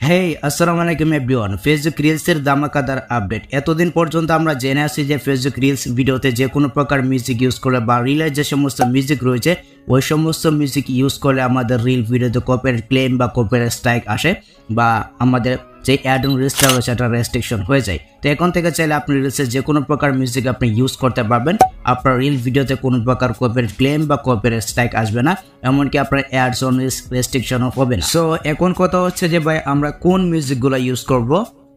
হেই আসসালামু আলাইকুম everyone. Facebook রিলসের ধামাকাদার আপডেট। এতদিন পর্যন্ত আমরা জেনে আসি যে ফেসবুক রিলস ভিডিওতে যে কোনো প্রকার মিউজিক ইউজ করলে বা রিলের যে সমস্ত মিউজিক রয়েছে ওই সমস্ত মিউজিক ইউজ করলে আমাদের রিল ভিডিওতে কপিরাইট ক্লেম বা কপিরাইট স্ট্রাইক আসে বা আমাদের যে অ্যাড অন রিলসটা রয়েছে এটা রেস্ট্রিকশন হয়ে যায়। তো এখন থেকে চাইলে আপনি রিলসের যে কোনো প্রকার মিউজিক আপনি ইউজ করতে পারবেন। আপনার রিল ভিডিওতে কোনো প্রকার কপিরাইট ক্লেম বা কপিরাইট স্ট্রাইক আসবে না, এমনকি আপনার অ্যাডস অন রিলস রেস্ট্রিকশনও হবে না। সো এখন কথা হচ্ছে যে ভাই আমরা কোন মিউজিকগুলো ইউজ করব,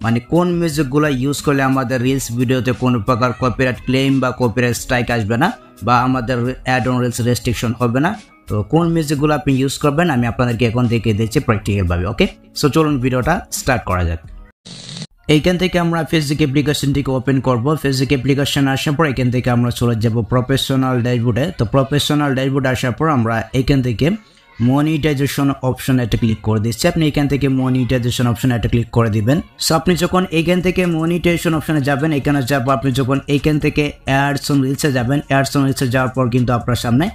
মানে কোন মিউজিকগুলো ইউজ করলে আমাদের রিলস ভিডিওতে কোনো প্রকার কপিরাইট ক্লেম বা কপিরাইট স্ট্রাইক আসবে না বা আমাদের অ্যাড অন রিলস রেস্ট্রিকশন হবে না। তো কোন মিউজিকগুলো আপনি ইউজ করবেন আমি আপনাদেরকে এখন দেখিয়ে দিচ্ছি প্র্যাকটিক্যালভাবে। ওকে, সো চলুন ভিডিওটা স্টার্ট করা যাক। এইখান থেকে আমরা ফেসবুক অ্যাপ্লিকেশনটিকে ওপেন করব। ফেসবুক অ্যাপ্লিকেশন আসার পর এখান থেকে আমরা চলে যাব প্রফেশনাল ড্যাশবোর্ডে। তো প্রফেশনাল ড্যাশবোর্ডে আসার পর আমরা এখান থেকে মনিটাইজেশন অপশন এটা ক্লিক করে দিচ্ছি। আপনি এখান থেকে মনিটাইজেশন অপশন এটা ক্লিক করে দিবেন। সো আপনি যখন এখান থেকে মনিটাইজেশন অপশনে যাবেন, এখানে যাবো আপনি যখন এখান থেকে অ্যাডস অন রিলসে যাবেন, অ্যাডস অন রিলসে যাওয়ার পর কিন্তু আপনার সামনে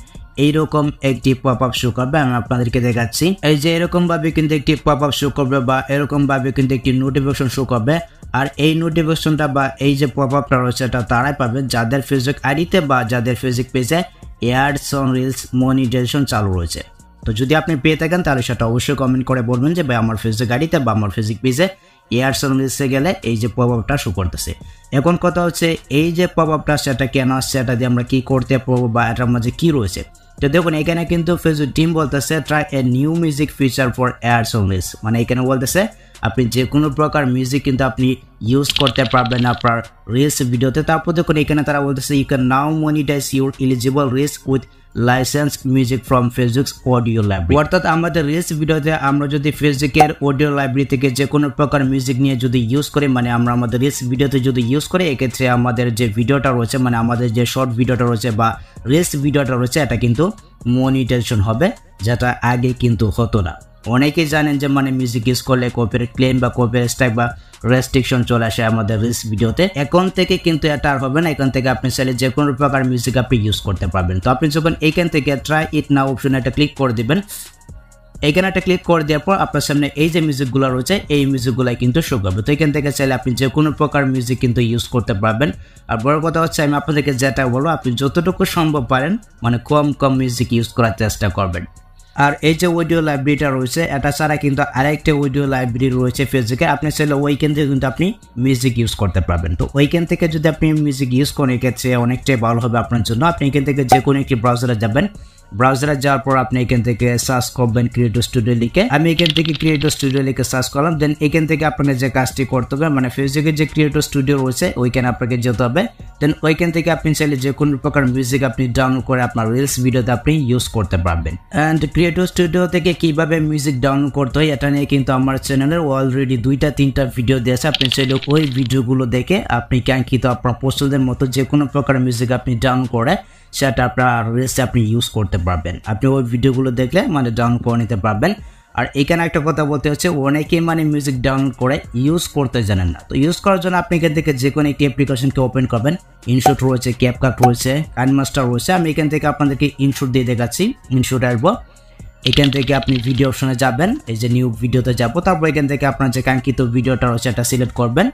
এইরকম একটি পপ আপ শো করবে। আমি আপনাদেরকে দেখাচ্ছি, এই যে এরকম ভাবে কিন্তু একটি পপ আপ শো করবে বা এরকম ভাবে কিন্তু একটি নোটিফিকেশন শো করবে। আর এই নোটিফিকেশনটা বা এই যে পপ আপটা রয়েছে এটা তারাই পাবে যাদের ফেসবুক আইডিতে বা যাদের ফেসবুক পেজে অ্যাডস অন রিলস মনিটাইজেশন চালু রয়েছে। তো যদি আপনি পেয়ে থাকেন তাহলে সেটা অবশ্যই কমেন্ট করে বলবেন যে ভাই আমার ফেসবুক আইডিতে বা আমার ফেসবুক পেজে অ্যাডস অন রিলসে গেলে এই যে পপ আপটা শো করতেছে। এখন কথা হচ্ছে এই যে পপ আপটা সেটা কেন আসছে, এটা দিয়ে আমরা কি করতে পারবো বা এটার মাঝে কি রয়েছে। তো দেখুন এখানে কিন্তু ফেসবুক টিম বলতেছে try a new music feature for ads on reels, মানে এখানে বলতেছে আপনি যে কোনো প্রকার মিউজিক কিন্তু আপনি ইউজ করতে পারবেন আপনার রিলস ভিডিওতে। তারপর দেখুন এখানে তারা বলতেছে you can now monetise your eligible reels with licence music from Facebook's audio library. অর্থাৎ আমাদের রিলস ভিডিওতে আমরা যদি ফেসবুকের অডিও লাইব্রেরি থেকে যে কোনো প্রকার মিউজিক নিয়ে যদি ইউজ করি, মানে আমরা আমাদের রিলস ভিডিওতে যদি ইউজ করি, এক্ষেত্রে আমাদের যে ভিডিওটা রয়েছে মানে আমাদের যে শর্ট ভিডিওটা রয়েছে বা রিলস ভিডিওটা রয়েছে এটা কিন্তু মনিটাইজেশন হবে, যেটা আগে কিন্তু হতো না। অনেকেই জানেন যে মানে মিউজিক ইউজ করলে কপিরাইট ক্লেম বা কপিরাইট স্ট্রাইক বা রেস্ট্রিকশন চলে আসে আমাদের রিলস ভিডিওতে। এখন থেকে কিন্তু এটা আর হবে না, এখান থেকে আপনি চাইলে যে কোনো প্রকার মিউজিক আপনি ইউজ করতে পারবেন। তো আপনি যখন এইখান থেকে ট্রাই ইট নাও অপশন এটা ক্লিক করে দিবেন, এখানে একটা ক্লিক করে দেওয়ার পর আপনার সামনে এই যে মিউজিকগুলো রয়েছে এই মিউজিকগুলাই কিন্তু শো করবে। তো এখান থেকে চাইলে আপনি যে কোনো প্রকার মিউজিক কিন্তু ইউজ করতে পারবেন। আর বড় কথা হচ্ছে আমি আপনাদেরকে যেটা বলবো আপনি যতটুকু সম্ভব পারেন মানে কম মিউজিক ইউজ করার চেষ্টা করবেন। আর এই যে অডিও লাইব্রেরিটা রয়েছে এটা ছাড়া কিন্তু আরেকটা অডিও লাইব্রেরি রয়েছে ফেসবুকে, আপনি চাইলে ওইখান থেকে কিন্তু আপনি মিউজিক ইউজ করতে পারবেন। তো ওইখান থেকে যদি আপনি মিউজিক ইউজ করেন এক্ষেত্রে অনেকটাই ভালো হবে আপনার জন্য। আপনি এখান থেকে যে কোনো একটি ব্রাউজারে যাবেন, ব্রাউজারে যাওয়ার পর আপনি এখান থেকে সার্চ করবেন ক্রিয়েটর স্টুডিও লিখে। আমি এখান থেকে ক্রিয়েটর স্টুডিও লিখে সার্চ করলাম। দেন এখান থেকে আপনাকে যে কাজটি করতে হবে মানে ফেসবুকের যে ক্রিয়েটর স্টুডিও রয়েছে ওইখানে আপনাকে যেতে হবে। দেন ওইখান থেকে আপনি চাইলে যে কোনো প্রকার মিউজিক আপনি ডাউনলোড করে আপনার রিলস ভিডিওতে আপনি ইউজ করতে পারবেন। অ্যান্ড ক্রিয়েটর স্টুডিও থেকে কিভাবে মিউজিক ডাউনলোড করতে হয় এটা নিয়ে কিন্তু আমার চ্যানেলের অলরেডি 2-3টা ভিডিও দিয়েছে। আপনি চাইলে ওই ভিডিওগুলো দেখে আপনি কাঙ্ক্ষিত আপনার পছন্দের মতো যে কোনো প্রকার মিউজিক আপনি ডাউনলোড করে সেটা আপনার রিলসে আপনি ইউজ করতে পারবেন। আপনি ওই ভিডিওগুলো দেখলে মানে ডাউনলোড করে নিতে পারবেন। আর এখানে একটা কথা বলতে হচ্ছে অনেকেই মানে মিউজিক ডাউনলোড করে ইউজ করতে জানেন না। তো ইউজ করার জন্য আপনি এখান থেকে যে কোনো একটি অ্যাপ্লিকেশনকে ওপেন করবেন। ইনশুট রয়েছে, ক্যাপকাট রয়েছে, কাইনমাস্টার রয়েছে। আমি এখান থেকে আপনাদেরকে ইনশুট দিয়ে দেখাচ্ছি। ইনশুট আসবো, এখান থেকে আপনি ভিডিও অপশনে যাবেন, এই যে নিউ ভিডিওতে যাবো। তারপর এখান থেকে আপনার যে কাঙ্ক্ষিত ভিডিওটা রয়েছে এটা সিলেক্ট করবেন।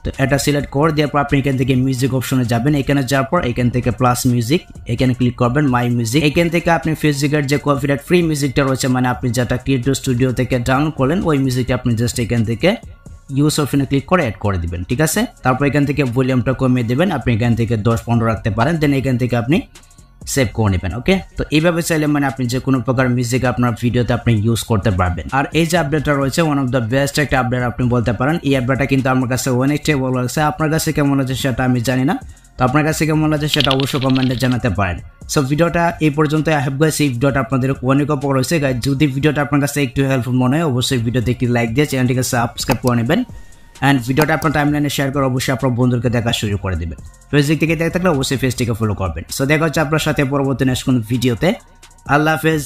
তো এটা সিলেক্ট করে দেওয়ার পর আপনি এখান থেকে মিউজিক অপশনে যাবেন। এখানে যাওয়ার পর এখান থেকে প্লাস মিউজিক এখানে ক্লিক করবেন, মাই মিউজিক। এখান থেকে আপনি ফেসবুকের যে কপিরাইট ফ্রি মিউজিকটা রয়েছে মানে আপনি যেটা ক্রিয়েটর স্টুডিও থেকে ডাউনলোড করলেন ওই মিউজিকটা আপনি জাস্ট এখান থেকে ইউজ অপশনে ক্লিক করে অ্যাড করে দিবেন, ঠিক আছে। তারপর এখান থেকে ভলিউমটা কমিয়ে দেবেন, আপনি এখান থেকে 10-15 রাখতে পারেন। দেন এখান থেকে আপনি সেভ করে নেবেন। ওকে, তো এইভাবে চাইলে মানে আপনি যে কোনো প্রকার মিউজিক আপনার ভিডিওতে আপনি ইউজ করতে পারবেন। আর এই যে আপডেটটা রয়েছে ওয়ান অফ দ্য বেস্ট একটা আপডেট আপনি বলতে পারেন। এই আপডেটটা কিন্তু আমার কাছে অনেকটাই ভালো লাগছে। আপনার কাছে কেমন লাগছে সেটা আমি জানি না, তো আপনার কাছে কেমন লাগছে সেটা অবশ্যই কমেন্টে জানাতে পারেন। সো ভিডিওটা এই পর্যন্ত। আই হোপ গাইস এই ভিডিওটা আপনাদের অনেক উপকার হয়েছে। গাইস যদি ভিডিওটা আপনার কাছে একটু হেল্পফুল মনে হয় অবশ্যই ভিডিওতে একটি লাইক দিয়ে চ্যানেলটিকে সাবস্ক্রাইব করে নেবেন। অ্যান্ড ভিডিওটা আপনার টাইমলাইনে শেয়ার করে অবশ্যই আপনার বন্ধুদেরকে দেখা শুরু করে দেবেন। ফেসবুক থেকে দেখে থাকলে অবশ্যই পেজটিকে ফলো করবেন। সো দেখা হচ্ছে আপনার সাথে পরবর্তী নেক্সট কোন ভিডিওতে। আল্লাহ হাফেজ।